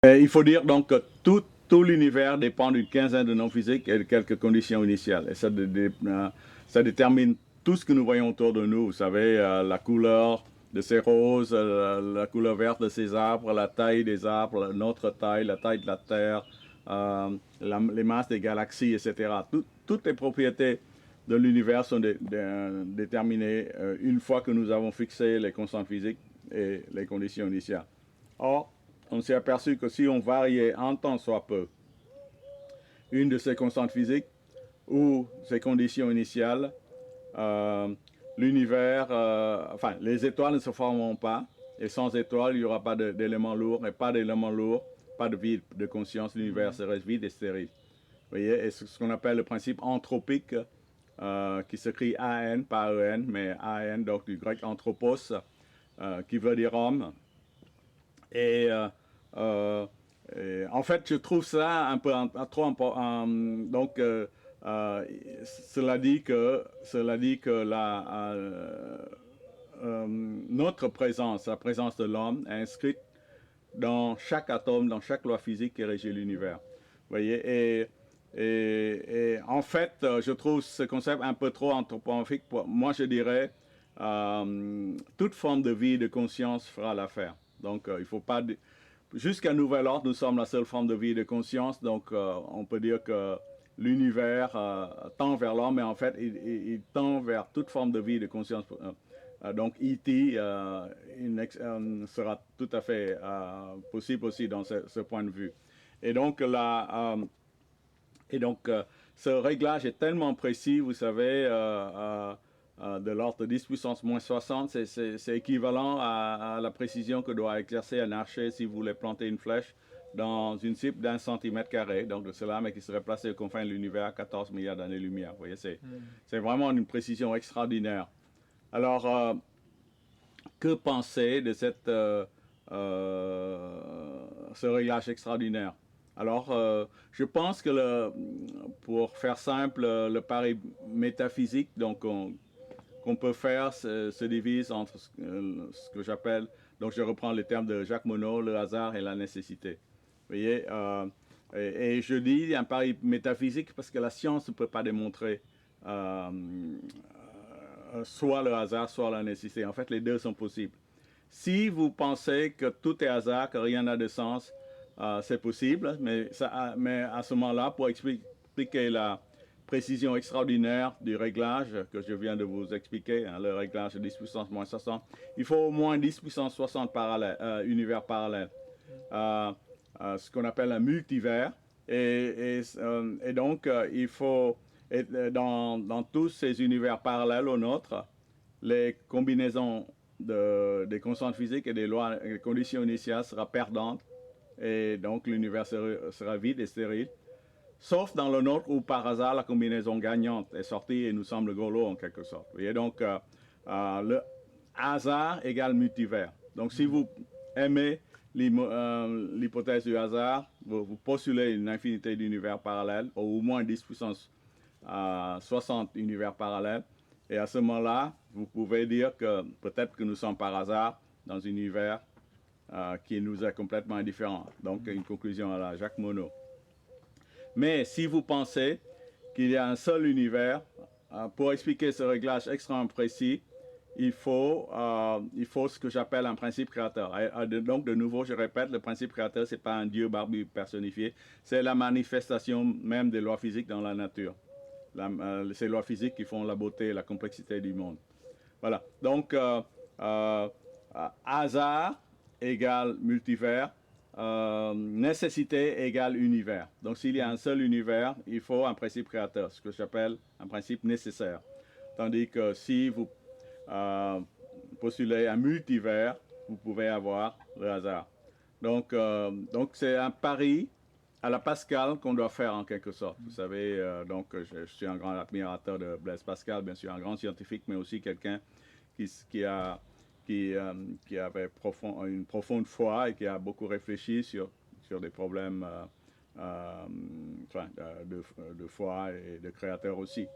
Il faut dire donc que tout l'univers dépend d'une quinzaine de noms physiques et de quelques conditions initiales. Et ça détermine tout ce que nous voyons autour de nous. Vous savez, la couleur de ces roses, la couleur verte de ces arbres, la taille des arbres, notre taille, la taille de la Terre, les masses des galaxies, etc. Toutes les propriétés de l'univers sont déterminées une fois que nous avons fixé les constantes physiques et les conditions initiales. Or, on s'est aperçu que si on variait un tant soit peu une de ces constantes physiques ou ces conditions initiales, euh, l'univers, enfin, les étoiles ne se formeront pas, et sans étoiles, il n'y aura pas d'éléments lourds, et pas d'éléments lourds, pas de vide de conscience, l'univers serait vide et stérile. Vous voyez, et c'est ce qu'on appelle le principe anthropique, qui s'écrit A-N, pas E-N, mais A-N, donc du grec anthropos, qui veut dire homme. Et, euh, en fait, je trouve ça un peu trop important. Donc, cela dit que notre présence, la présence de l'homme, est inscrite dans chaque atome, dans chaque loi physique qui régit l'univers. Vous voyez, et en fait, je trouve ce concept un peu trop anthropomorphique. Moi, je dirais, toute forme de vie, de conscience fera l'affaire. Donc, il ne faut pas... Jusqu'à nouvel ordre, nous sommes la seule forme de vie et de conscience. Donc, on peut dire que l'univers tend vers l'homme, mais en fait, il tend vers toute forme de vie et de conscience. Donc, E.T. Sera tout à fait possible aussi dans ce point de vue. Et donc, ce réglage est tellement précis, vous savez, de l'ordre de 10 puissance moins 60, c'est équivalent à la précision que doit exercer un archer si vous voulez planter une flèche dans une cible d'un centimètre carré, donc de cela, mais qui serait placé aux confins de l'univers à 14 milliards d'années-lumière. Vous voyez, c'est vraiment une précision extraordinaire. Alors, que penser de ce réglage extraordinaire? Alors, je pense que pour faire simple, le pari métaphysique qu'on peut faire se divise entre ce que j'appelle, donc je reprends les termes de Jacques Monod, le hasard et la nécessité. Vous voyez, et je dis un pari métaphysique parce que la science ne peut pas démontrer soit le hasard, soit la nécessité. En fait, les deux sont possibles. Si vous pensez que tout est hasard, que rien n'a de sens, c'est possible, mais à ce moment-là, pour expliquer la précision extraordinaire du réglage que je viens de vous expliquer, hein, le réglage de 10 puissance moins 60, il faut au moins 10 puissance 60 univers parallèles, ce qu'on appelle un multivers. Et donc, il faut, dans tous ces univers parallèles au nôtre, les combinaisons des constantes physiques et des lois, des conditions initiales sera perdante et donc l'univers sera vide et stérile. Sauf dans le nôtre où par hasard la combinaison gagnante est sortie et nous sommes le gros lot en quelque sorte. Vous voyez, donc le hasard égale multivers. Donc si vous aimez l'hypothèse du hasard, vous postulez une infinité d'univers parallèles, ou au moins 10 puissance 60 univers parallèles. Et à ce moment-là, vous pouvez dire que peut-être que nous sommes par hasard dans un univers qui nous est complètement indifférent. Donc une conclusion à la Jacques Monod. Mais si vous pensez qu'il y a un seul univers, pour expliquer ce réglage extrêmement précis, il faut ce que j'appelle un principe créateur. Donc, de nouveau, je répète, le principe créateur, ce n'est pas un dieu barbu personnifié, c'est la manifestation même des lois physiques dans la nature. Ces lois physiques qui font la beauté et la complexité du monde. Voilà. Donc, hasard égale multivers, nécessité égale univers. Donc, s'il y a un seul univers, il faut un principe créateur, ce que j'appelle un principe nécessaire. Tandis que si vous postulez un multivers, vous pouvez avoir le hasard. Donc, c'est un pari à la Pascal qu'on doit faire en quelque sorte. Vous savez, donc je suis un grand admirateur de Blaise Pascal, bien sûr, un grand scientifique, mais aussi quelqu'un qui avait une profonde foi et qui a beaucoup réfléchi sur des problèmes de foi et de créateur aussi.